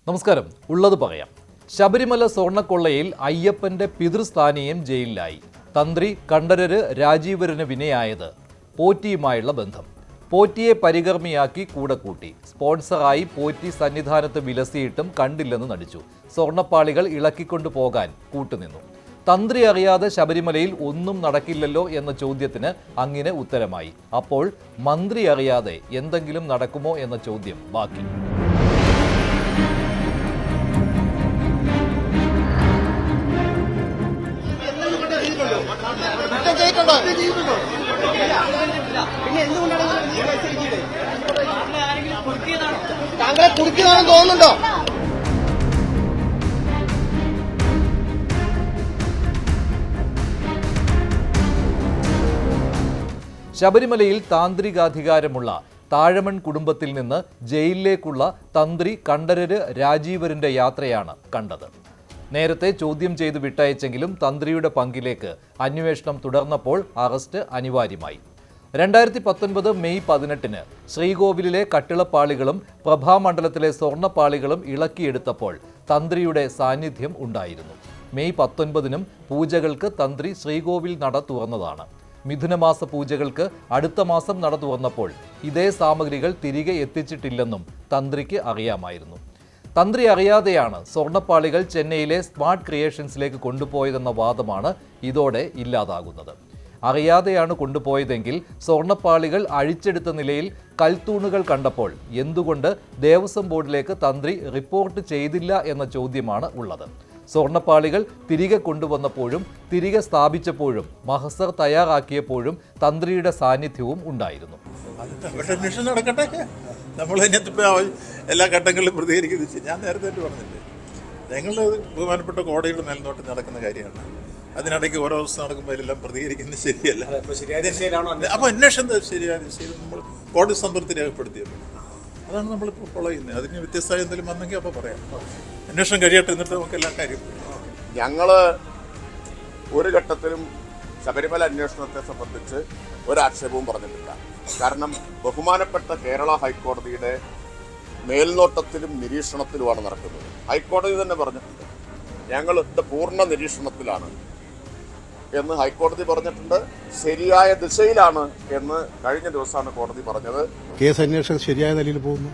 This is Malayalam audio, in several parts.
നമസ്കാരം. ഉള്ളത് പറയാം. ശബരിമല സ്വർണ്ണക്കൊള്ളയിൽ അയ്യപ്പന്റെ പിതൃസ്ഥാനീയം ജയിലിലായി. തന്ത്രി കണ്ഠരര് രാജീവരന് വിനയായത് പോറ്റിയുമായുള്ള ബന്ധം. പോറ്റിയെ പരികർമ്മിയാക്കി കൂടെ കൂട്ടി. സ്പോൺസറായി പോറ്റി സന്നിധാനത്ത് വിലസിയിട്ടും കണ്ടില്ലെന്ന് നടിച്ചു. സ്വർണ്ണപ്പാളികൾ ഇളക്കിക്കൊണ്ടു പോകാൻ കൂട്ടുനിന്നു. തന്ത്രി അറിയാതെ ശബരിമലയിൽ ഒന്നും നടക്കില്ലല്ലോ എന്ന ചോദ്യത്തിന് അങ്ങനെ ഉത്തരമായി. അപ്പോൾ മന്ത്രി അറിയാതെ എന്തെങ്കിലും നടക്കുമോ എന്ന ചോദ്യം ബാക്കി. താങ്കളെ കുടിക്കുന്നതാണെന്ന് തോന്നുന്നുണ്ടോ? ശബരിമലയിൽ താന്ത്രികാധികാരമുള്ള താഴമൺ കുടുംബത്തിൽ നിന്ന് ജയിലിലേക്കുള്ള തന്ത്രി കണ്ഠരര് രാജീവരന്റെ യാത്രയാണ് കണ്ടത്. നേരത്തെ ചോദ്യം ചെയ്ത് വിട്ടയച്ചെങ്കിലും തന്ത്രിയുടെ പങ്കിലേക്ക് അന്വേഷണം തുടർന്നപ്പോൾ അറസ്റ്റ് അനിവാര്യമായി. 2019 മെയ് 18 ശ്രീകോവിലിലെ കട്ടിളപ്പാളികളും പ്രഭാമണ്ഡലത്തിലെ സ്വർണ്ണപ്പാളികളും ഇളക്കിയെടുത്തപ്പോൾ തന്ത്രിയുടെ സാന്നിധ്യം ഉണ്ടായിരുന്നു. മെയ് 19 പൂജകൾക്ക് തന്ത്രി ശ്രീകോവിൽ നട തുറന്നതാണ്. മിഥുനമാസ പൂജകൾക്ക് അടുത്ത മാസം നട തുറന്നപ്പോൾ ഇതേ സാമഗ്രികൾ തിരികെ എത്തിച്ചിട്ടില്ലെന്നും തന്ത്രിക്ക് അറിയാമായിരുന്നു. തന്ത്രി അറിയാതെയാണ് സ്വർണ്ണപ്പാളികൾ ചെന്നൈയിലെ സ്മാർട്ട് ക്രിയേഷൻസിലേക്ക് കൊണ്ടുപോയതെന്ന വാദമാണ് ഇതോടെ ഇല്ലാതാകുന്നത്. അറിയാതെയാണ് കൊണ്ടുപോയതെങ്കിൽ സ്വർണ്ണപ്പാളികൾ അഴിച്ചെടുത്ത നിലയിൽ കൽത്തൂണുകൾ കണ്ടപ്പോൾ എന്തുകൊണ്ട് ദേവസ്വം ബോർഡിലേക്ക് തന്ത്രി റിപ്പോർട്ട് ചെയ്തില്ല എന്ന ചോദ്യമാണ് ഉള്ളത്. സ്വർണ്ണപ്പാളികൾ തിരികെ കൊണ്ടുവന്നപ്പോഴും തിരികെ സ്ഥാപിച്ചപ്പോഴും മഹസർ തയ്യാറാക്കിയപ്പോഴും തന്ത്രിയുടെ സാന്നിധ്യവും ഉണ്ടായിരുന്നു. നടക്കട്ടെ, നമ്മൾ എല്ലാ ഘട്ടങ്ങളിലും പ്രതികരിക്കുന്നത് ഞാൻ നേരത്തെ പറഞ്ഞില്ലേ, ഞങ്ങൾ ബഹുമാനപ്പെട്ട കോടതിയുടെ മേൽനോട്ടം നടക്കുന്ന കാര്യമാണ്. അതിനിടയ്ക്ക് ഓരോ ദിവസം നടക്കുമ്പോൾ എല്ലാം പ്രതികരിക്കുന്നത് ശരിയല്ല. അപ്പോൾ അന്വേഷണം ശരിയായ ദിശയിൽ നമ്മൾ കോടതി സംതൃപ്തി രേഖപ്പെടുത്തിയത് അതാണ് നമ്മളിപ്പോൾ ഫോളോ ചെയ്യുന്നത്. അതിന് വ്യത്യസ്തമായ എന്തെങ്കിലും വന്നെങ്കിൽ അപ്പോൾ പറയാം. അന്വേഷണം കഴിയട്ടെ, എന്നിട്ട് നമുക്ക് എല്ലാ കാര്യവും. ഞങ്ങൾ ഒരു ഘട്ടത്തിലും ശബരിമല അന്വേഷണത്തെ സംബന്ധിച്ച് ഒരാക്ഷേപവും പറഞ്ഞിട്ടില്ല. കാരണം ബഹുമാനപ്പെട്ട കേരള ഹൈക്കോടതിയുടെ മേൽനോട്ടത്തിലും നിരീക്ഷണത്തിലുമാണ് നടക്കുന്നത്. ഹൈക്കോടതി തന്നെ പറഞ്ഞിട്ടുണ്ട്, ഞങ്ങളുടെ പൂർണ്ണ നിരീക്ഷണത്തിലാണ് എന്ന് ഹൈക്കോടതി പറഞ്ഞിട്ടുണ്ട്. ശരിയായ ദിശയിലാണ് എന്ന് കഴിഞ്ഞ ദിവസമാണ് കോടതി പറഞ്ഞത്. കേസ് അന്വേഷണം ശരിയായ നിലയിൽ പോകുന്നു.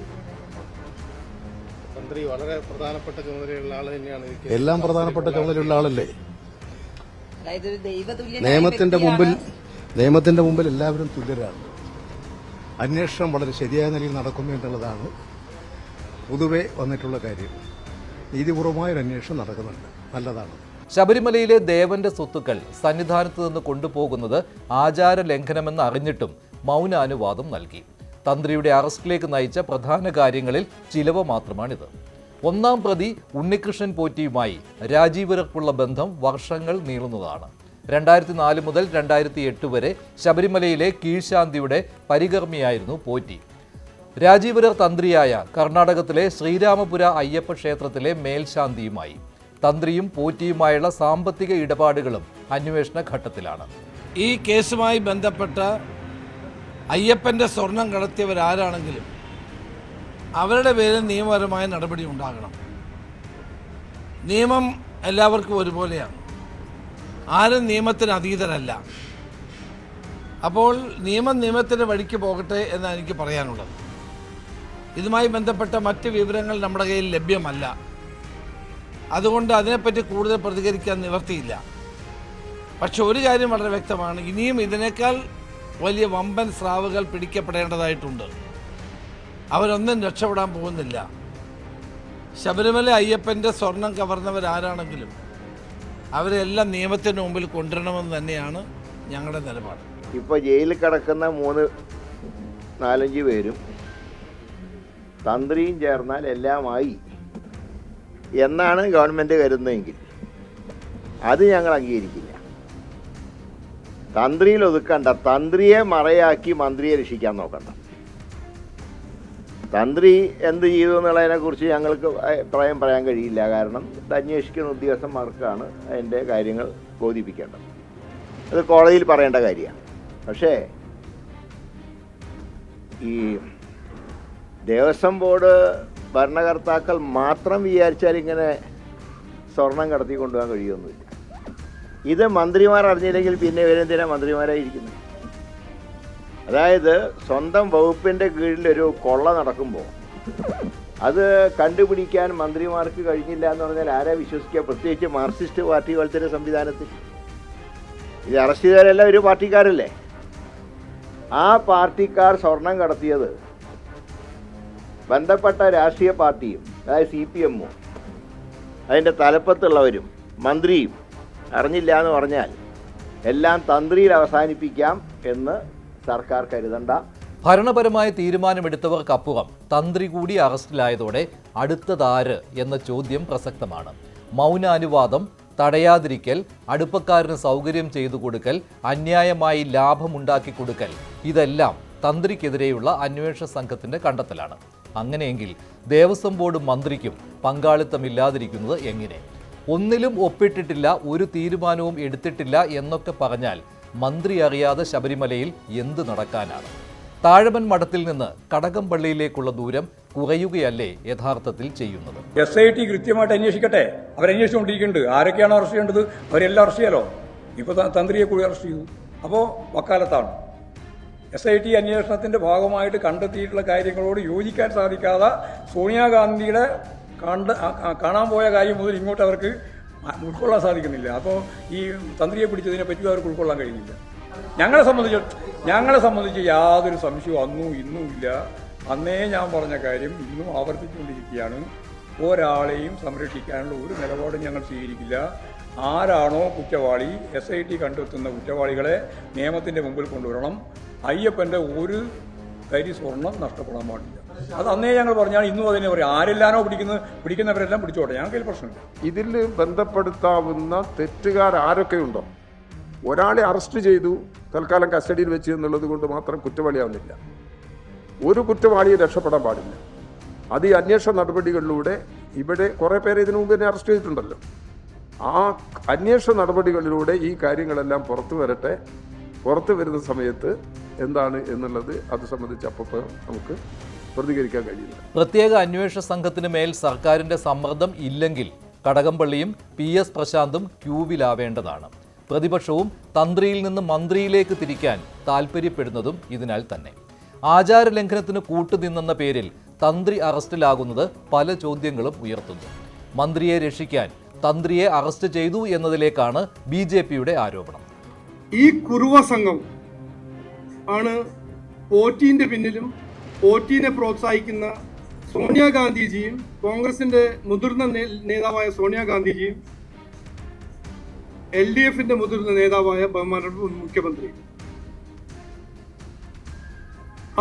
തന്ത്രി വളരെ പ്രധാനപ്പെട്ട ചുമതലയുള്ള ആൾ തന്നെയാണ്. എല്ലാം പ്രധാനപ്പെട്ട ചുമതലയുള്ള ആളല്ലേ. നിയമത്തിന്റെ മുമ്പിൽ എല്ലാവരും തുല്യരാണ്. അന്വേഷണം വളരെ ശരിയായ നിലയിൽ നടക്കുന്നു എന്നുള്ളതാണ് പൊതുവെ വന്നിട്ടുള്ള കാര്യം. നീതിപൂർവമായൊരു അന്വേഷണം നടക്കുന്നുണ്ട്, നല്ലതാണ്. ശബരിമലയിലെ ദേവന്റെ സ്വത്തുക്കൾ സന്നിധാനത്ത് നിന്ന് കൊണ്ടുപോകുന്നത് ആചാര ലംഘനമെന്ന് അറിഞ്ഞിട്ടും മൗനാനുവാദം നൽകി. തന്ത്രിയുടെ അറസ്റ്റിലേക്ക് നയിച്ച പ്രധാന കാര്യങ്ങളിൽ ചിലവ് മാത്രമാണിത്. ഒന്നാം പ്രതി ഉണ്ണികൃഷ്ണൻ പോറ്റിയുമായി രാജീവരർക്കുള്ള ബന്ധം വർഷങ്ങൾ നീളുന്നതാണ്. 2004 മുതൽ 2008 വരെ ശബരിമലയിലെ കീഴ്ശാന്തിയുടെ പരികർമ്മിയായിരുന്നു പോറ്റി. രാജീവരർ തന്ത്രിയായ കർണാടകത്തിലെ ശ്രീരാമപുര അയ്യപ്പ ക്ഷേത്രത്തിലെ മേൽശാന്തിയുമായി. തന്ത്രിയും പോറ്റിയുമായുള്ള സാമ്പത്തിക ഇടപാടുകളും അന്വേഷണ ഘട്ടത്തിലാണ്. ഈ കേസുമായി ബന്ധപ്പെട്ട അയ്യപ്പൻ്റെ സ്വർണം കടത്തിയവരാരാണെങ്കിലും അവരുടെ പേരിൽ നിയമപരമായ നടപടി ഉണ്ടാകണം. നിയമം എല്ലാവർക്കും ഒരുപോലെയാണ്. ആരും നിയമത്തിന് അതീതരല്ല. അപ്പോൾ നിയമത്തിൻ്റെ വഴിക്ക് പോകട്ടെ എന്നാണ് എനിക്ക് പറയാനുള്ളത്. ഇതുമായി ബന്ധപ്പെട്ട മറ്റ് വിവരങ്ങൾ നമ്മുടെ കയ്യിൽ ലഭ്യമല്ല. അതുകൊണ്ട് അതിനെപ്പറ്റി കൂടുതൽ പ്രതികരിക്കാൻ നിവർത്തിയില്ല. പക്ഷെ ഒരു കാര്യം വളരെ വ്യക്തമാണ്, ഇനിയും ഇതിനേക്കാൾ വലിയ വമ്പൻ സ്രാവുകൾ പിടിക്കപ്പെടേണ്ടതായിട്ടുണ്ട്. അവരൊന്നും രക്ഷപ്പെടാൻ പോകുന്നില്ല. ശബരിമല അയ്യപ്പൻ്റെ സ്വർണം കവർന്നവരാരാണെങ്കിലും അവരെല്ലാം നിയമത്തിന് മുമ്പിൽ കൊണ്ടുവരണമെന്ന് തന്നെയാണ് ഞങ്ങളുടെ നിലപാട്. ഇപ്പോൾ ജയിലിൽ കിടക്കുന്ന 3-4-5 പേരും തന്ത്രിയും ചേർന്നാൽ എല്ലാമായി എന്നാണ് ഗവൺമെൻറ് കരുതുന്നതെങ്കിൽ അത് ഞങ്ങൾ അംഗീകരിക്കില്ല. തന്ത്രിയിൽ ഒതുക്കണ്ട, തന്ത്രിയെ മറയാക്കി മന്ത്രിയെ രക്ഷിക്കാൻ നോക്കണ്ട. തന്ത്രി എന്ത് ചെയ്തു എന്നുള്ളതിനെക്കുറിച്ച് ഞങ്ങൾക്ക് അഭിപ്രായം പറയാൻ കഴിയില്ല. കാരണം ഇത് അന്വേഷിക്കുന്ന ഉദ്യോഗസ്ഥന്മാർക്കാണ് അതിൻ്റെ കാര്യങ്ങൾ ബോധിപ്പിക്കേണ്ടത്. അത് കോടതിയിൽ പറയേണ്ട കാര്യമാണ്. പക്ഷേ ഈ ദേവസ്വം ബോർഡ് ഭരണകർത്താക്കൾ മാത്രം വിചാരിച്ചാൽ ഇങ്ങനെ സ്വർണം കടത്തി കൊണ്ടുപോകാൻ കഴിയുമൊന്നുമില്ല. ഇത് മന്ത്രിമാർ അറിഞ്ഞില്ലെങ്കിൽ പിന്നെ ഇവരെന്തിനാ മന്ത്രിമാരായിരിക്കുന്നത്? അതായത് സ്വന്തം വകുപ്പിൻ്റെ കീഴിലൊരു കൊള്ള നടക്കുമ്പോൾ അത് കണ്ടുപിടിക്കാൻ മന്ത്രിമാർക്ക് കഴിഞ്ഞില്ല എന്ന് പറഞ്ഞാൽ ആരാ വിശ്വസിക്കുക? പ്രത്യേകിച്ച് മാർക്സിസ്റ്റ് പാർട്ടി പോലത്തെ ഒരു സംവിധാനത്തിൽ. ഇത് അറസ്റ്റ് ചെയ്തവരെല്ലാം ഒരു പാർട്ടിക്കാരല്ലേ? ആ പാർട്ടിക്കാർ സ്വർണം കടത്തിയത് ബന്ധപ്പെട്ട രാഷ്ട്രീയ പാർട്ടിയും, അതായത് CPM അതിൻ്റെ തലപ്പത്തുള്ളവരും മന്ത്രിയും അറിഞ്ഞില്ല എന്ന് പറഞ്ഞാൽ എല്ലാം തന്ത്രിയിൽ അവസാനിപ്പിക്കാം എന്ന് സർക്കാർ കരുതണ്ട. ഭരണപരമായ തീരുമാനമെടുത്തവർക്കപ്പുറം തന്ത്രി കൂടി അറസ്റ്റിലായതോടെ അടുത്തതാര് എന്ന ചോദ്യം പ്രസക്തമാണ്. മൗനാനുവാദം, തടയാതിരിക്കൽ, അടുപ്പക്കാരന് സൗകര്യം ചെയ്തു കൊടുക്കൽ, അന്യായമായി ലാഭമുണ്ടാക്കി കൊടുക്കൽ, ഇതെല്ലാം തന്ത്രിക്കെതിരെയുള്ള അന്വേഷണ സംഘത്തിന്റെ കണ്ടെത്തലാണ്. അങ്ങനെയെങ്കിൽ ദേവസ്വം ബോർഡ് മന്ത്രിക്കും പങ്കാളിത്തമില്ലാതിരിക്കുന്നത് എങ്ങനെ? ഒന്നിലും ഒപ്പിട്ടിട്ടില്ല, ഒരു തീരുമാനവും എടുത്തിട്ടില്ല എന്നൊക്കെ പറഞ്ഞാൽ മന്ത്രി അറിയാതെ ശബരിമലയിൽ എന്ത് നടക്കാനാണ്? താഴമൻ മഠത്തിൽ നിന്ന് കടകംപള്ളിയിലേക്കുള്ള ദൂരം കുറയുകയല്ലേ യഥാർത്ഥത്തിൽ ചെയ്യുന്നത്? SIT കൃത്യമായിട്ട് അന്വേഷിക്കട്ടെ. അവരന്വേഷിച്ചുകൊണ്ടിരിക്കുന്നുണ്ട്. ആരൊക്കെയാണ് അറസ്റ്റ് ചെയ്യേണ്ടത് അവരെല്ലാം അറസ്റ്റ് ചെയ്യാലോ. ഇപ്പോൾ തന്ത്രിയെ കൂടി അറസ്റ്റ് ചെയ്തു. അപ്പോൾ വക്കാലത്താണ്. SIT അന്വേഷണത്തിൻ്റെ ഭാഗമായിട്ട് കണ്ടെത്തിയിട്ടുള്ള കാര്യങ്ങളോട് യോജിക്കാൻ സാധിക്കാതെ സോണിയാഗാന്ധിയുടെ കാണാൻ പോയ കാര്യം മുതൽ ഇങ്ങോട്ട് അവർക്ക് ഉൾക്കൊള്ളാൻ സാധിക്കുന്നില്ല. അപ്പോൾ ഈ തന്ത്രിയെ പിടിച്ചതിനെ പറ്റി അവർക്ക് ഉൾക്കൊള്ളാൻ കഴിയുന്നില്ല. ഞങ്ങളെ സംബന്ധിച്ച് യാതൊരു സംശയവും അന്നും ഇന്നും ഇല്ല. അന്നേ ഞാൻ പറഞ്ഞ കാര്യം ഇന്നും ആവർത്തിച്ചുകൊണ്ടിരിക്കുകയാണ്. ഒരാളെയും സംരക്ഷിക്കാനുള്ള ഒരു നിലപാടും ഞങ്ങൾ സ്വീകരിക്കില്ല. ആരാണോ കുറ്റവാളി, SIT കണ്ടെത്തുന്ന കുറ്റവാളികളെ നിയമത്തിൻ്റെ മുമ്പിൽ കൊണ്ടുവരണം. അയ്യപ്പൻ്റെ ഒരു കരി സ്വർണം നഷ്ടപ്പെടാൻ പാടില്ല. അത് അന്നേ ഞങ്ങൾ പറഞ്ഞാൽ ഇന്നും അതിനെ പറയും. ആരെല്ലാനോ പിടിക്കുന്നവരെല്ലാം പിടിച്ചോട്ടെ, ഞങ്ങൾക്ക് പ്രശ്നമില്ല. ഇതിൽ ബന്ധപ്പെടുത്താവുന്ന തെറ്റുകാർ ആരൊക്കെയുണ്ടോ, ഒരാളെ അറസ്റ്റ് ചെയ്തു തൽക്കാലം കസ്റ്റഡിയിൽ വെച്ച് എന്നുള്ളത് കൊണ്ട് മാത്രം കുറ്റവാളിയാവുന്നില്ല. ഒരു കുറ്റവാളിയെ രക്ഷപ്പെടാൻ പാടില്ല. അത് ഈ അന്വേഷണ നടപടികളിലൂടെ ഇവിടെ കുറേ പേരെ ഇതിനു മുമ്പ് തന്നെ അറസ്റ്റ് ചെയ്തിട്ടുണ്ടല്ലോ. ആ അന്വേഷണ നടപടികളിലൂടെ ഈ കാര്യങ്ങളെല്ലാം പുറത്തു വരട്ടെ. പുറത്തു വരുന്ന സമയത്ത് എന്താണ് എന്നുള്ളത് അത് സംബന്ധിച്ച് അപ്പോൾ നമുക്ക് പ്രതികരിക്കാൻ കഴിയില്ല. പ്രത്യേക അന്വേഷണ സംഘത്തിന് മേൽ സർക്കാരിന്റെ സമ്മർദ്ദം ഇല്ലെങ്കിൽ കടകംപള്ളിയും PS പ്രശാന്തും ക്യൂവിലാവേണ്ടതാണ്. പ്രതിപക്ഷവും തന്ത്രിയിൽ നിന്ന് മന്ത്രിയിലേക്ക് തിരിക്കാൻ താൽപ്പര്യപ്പെടുന്നതും ഇതിനാൽ തന്നെ. ആചാരലംഘനത്തിന് കൂട്ടുനിന്നെന്ന പേരിൽ തന്ത്രി അറസ്റ്റിലാകുന്നത് പല ചോദ്യങ്ങളും ഉയർത്തുന്നു. മന്ത്രിയെ രക്ഷിക്കാൻ തന്ത്രിയെ അറസ്റ്റ് ചെയ്തു എന്നതിലേക്കാണ് BJPയുടെ ആരോപണം. ഈ കുറുവ സംഘം ആണ് പോറ്റീന്റെ പിന്നിലും പോറ്റീനെ പ്രോത്സാഹിക്കുന്ന സോണിയാഗാന്ധിജിയും കോൺഗ്രസിന്റെ മുതിർന്ന നേതാവായ സോണിയാഗാന്ധിജിയും LDFന്റെ മുതിർന്ന നേതാവായ ബഹുമാനപ്പെട്ട മുഖ്യമന്ത്രി.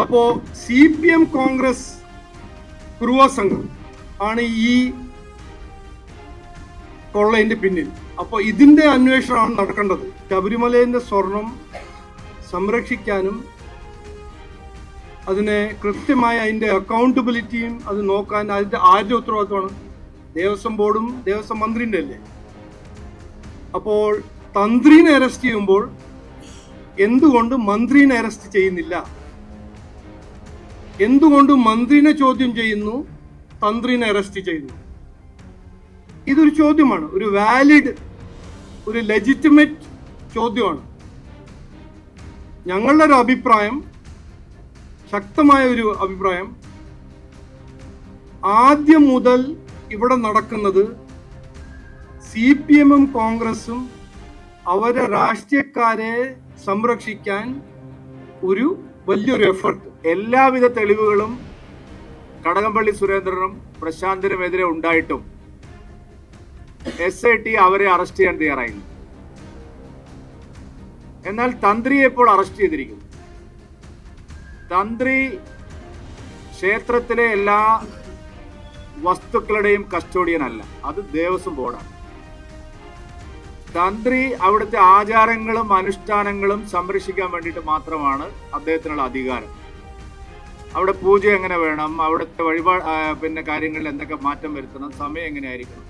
അപ്പോ CPM കോൺഗ്രസ് കുറുവ സംഘം ആണ് ഈ കൊള്ളയിന്റെ പിന്നിൽ. അപ്പോൾ ഇതിന്റെ അന്വേഷണമാണ് നടക്കേണ്ടത്. ശബരിമലയിന്റെ സ്വർണം സംരക്ഷിക്കാനും അതിനെ കൃത്യമായ അതിന്റെ അക്കൗണ്ടബിലിറ്റിയും അത് നോക്കാൻ അതിന്റെ ആരുടെ ഉത്തരവാദിത്വമാണ്? ദേവസ്വം ബോർഡും ദേവസ്വം മന്ത്രിന്റെ അല്ലേ? അപ്പോൾ തന്ത്രിനെ അറസ്റ്റ് ചെയ്യുമ്പോൾ എന്തുകൊണ്ട് മന്ത്രിനെ അറസ്റ്റ് ചെയ്യുന്നില്ല? എന്തുകൊണ്ട് മന്ത്രിനെ ചോദ്യം ചെയ്യുന്നു, തന്ത്രിനെ അറസ്റ്റ് ചെയ്യുന്നു? ഇതൊരു ചോദ്യമാണ്, ഒരു വാലിഡ്, ഒരു ലെജിറ്റിമേറ്റ് ചോദ്യമാണ്. ഞങ്ങളുടെ ഒരു അഭിപ്രായം, ശക്തമായ ഒരു അഭിപ്രായം, ആദ്യം മുതൽ ഇവിടെ നടക്കുന്നത് CPM കോൺഗ്രസും അവരെ രാഷ്ട്രീയക്കാരെ സംരക്ഷിക്കാൻ ഒരു വലിയൊരു എഫർട്ട്. എല്ലാവിധ തെളിവുകളും കടകംപള്ളി സുരേന്ദ്രനും പ്രശാന്തിനുമെതിരെ ഉണ്ടായിട്ടും SIT അവരെ അറസ്റ്റ് ചെയ്യാൻ തയ്യാറായില്ല. എന്നാൽ തന്ത്രിയെ ഇപ്പോൾ അറസ്റ്റ് ചെയ്തിരിക്കുന്നു. തന്ത്രി ക്ഷേത്രത്തിലെ എല്ലാ വസ്തുക്കളുടെയും കസ്റ്റോഡിയൻ അല്ല, അത് ദേവസ്വം ബോർഡാണ്. തന്ത്രി അവിടുത്തെ ആചാരങ്ങളും അനുഷ്ഠാനങ്ങളും സംരക്ഷിക്കാൻ വേണ്ടിയിട്ട് മാത്രമാണ് അദ്ദേഹത്തിനുള്ള അധികാരം. അവിടെ പൂജ എങ്ങനെ വേണം, അവിടുത്തെ വഴിപാട് കാര്യങ്ങളിൽ എന്തൊക്കെ മാറ്റം വരുത്തണം, സമയം എങ്ങനെയായിരിക്കണം,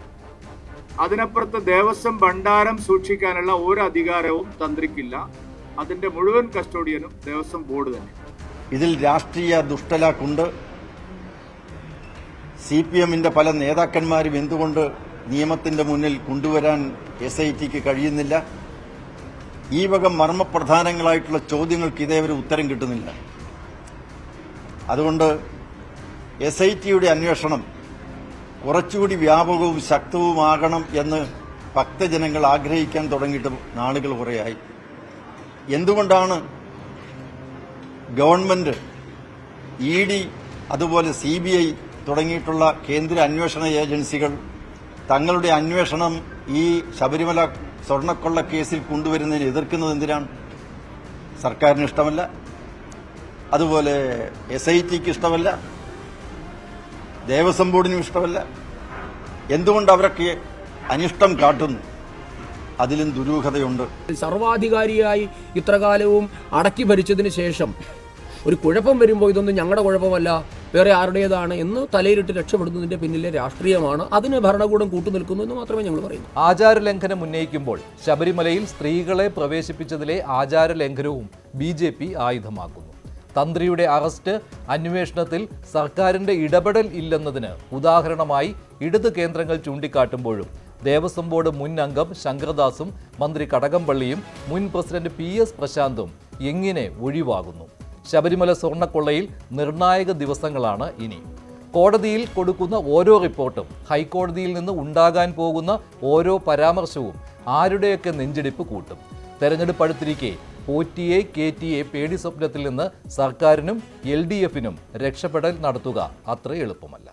അതിനപ്പുറത്ത് ദേവസ്വം ഭണ്ഡാരം സൂക്ഷിക്കാനുള്ള ഒരു അധികാരവും തന്ത്രിക്കില്ല. അതിന്റെ മുഴുവൻ കസ്റ്റോഡിയനും ദേവസ്വം ബോർഡ് തന്നെ. ഇതിൽ രാഷ്ട്രീയ ദുഷ്ടലാക്കുണ്ട്. CPM-ന്റെ പല നേതാക്കന്മാരും എന്തുകൊണ്ട് നിയമത്തിന്റെ മുന്നിൽ കൊണ്ടുവരാൻ SITക്ക് കഴിയുന്നില്ല? ഈ വക മർമ്മപ്രധാനങ്ങളായിട്ടുള്ള ചോദ്യങ്ങൾക്ക് ഇതേവരെ ഉത്തരം കിട്ടുന്നില്ല. അതുകൊണ്ട് SITയുടെ അന്വേഷണം കുറച്ചുകൂടി വ്യാപകവും ശക്തവുമാകണം എന്ന് ഭക്തജനങ്ങൾ ആഗ്രഹിക്കാൻ തുടങ്ങിയിട്ട് നാളുകൾ കുറേയായി. എന്തുകൊണ്ടാണ് ഗവൺമെന്റ്, ED, അതുപോലെ CBI തുടങ്ങിയിട്ടുള്ള കേന്ദ്ര അന്വേഷണ ഏജൻസികൾ തങ്ങളുടെ അന്വേഷണം ഈ ശബരിമല സ്വർണ്ണക്കൊള്ള കേസിൽ കൊണ്ടുവരുന്നതിന് എതിർക്കുന്നത് എന്തിനാണ്? സർക്കാരിന് ഇഷ്ടമല്ല, അതുപോലെ SITക്ക് ഇഷ്ടമല്ല, ദേവസ്വം ബോർഡിനും ഇഷ്ടമല്ല. എന്തുകൊണ്ട് അവരൊക്കെ അനിഷ്ടം കാട്ടുന്നു? അതിലും ദുരൂഹതയുണ്ട്. സർവാധികാരിയായി ഇത്രകാലവും അടക്കി ഭരിച്ചതിന് ശേഷം ഒരു കുഴപ്പം വരുമ്പോൾ ഇതൊന്നും ഞങ്ങളുടെ കുഴപ്പമല്ല, വേറെ ആരുടേതാണ് എന്ന് തലയിലിട്ട് രക്ഷപ്പെടുന്നതിന്റെ പിന്നിലെ രാഷ്ട്രീയമാണ്. അതിന് ഭരണകൂടം കൂട്ടുനിൽക്കുന്നു എന്ന് മാത്രമേ ഞങ്ങൾ പറയുന്നു. ആചാരലംഘനം ഉന്നയിക്കുമ്പോൾ ശബരിമലയിൽ സ്ത്രീകളെ പ്രവേശിപ്പിച്ചതിലെ ആചാരലംഘനവും BJP ആയുധമാക്കുന്നു. തന്ത്രിയുടെ അറസ്റ്റ് അന്വേഷണത്തിൽ സർക്കാരിന്റെ ഇടപെടൽ ഇല്ലെന്നതിന് ഉദാഹരണമായി ഇടത് കേന്ദ്രങ്ങൾ ചൂണ്ടിക്കാട്ടുമ്പോഴും ദേവസ്വം ബോർഡ് മുൻ അംഗം ശങ്കർദാസും മന്ത്രി കടകംപള്ളിയും മുൻ പ്രസിഡന്റ് PS പ്രശാന്തും എങ്ങനെ ഒഴിവാകുന്നു? ശബരിമല സ്വർണ്ണക്കൊള്ളയിൽ നിർണായക ദിവസങ്ങളാണ് ഇനി. കോടതിയിൽ കൊടുക്കുന്ന ഓരോ റിപ്പോർട്ടും, ഹൈക്കോടതിയിൽ നിന്ന് ഉണ്ടാകാൻ പോകുന്ന ഓരോ പരാമർശവും ആരുടെയൊക്കെ നെഞ്ചിടിപ്പ് കൂട്ടും. തെരഞ്ഞെടുപ്പ് അടുത്തിരിക്കെ പോറ്റിയെ കേറ്റിയെ പേടി സ്വപ്നത്തിൽ നിന്ന് സർക്കാരിനും LDFനും രക്ഷപ്പെടൽ നടത്തുക അത്ര എളുപ്പമല്ല.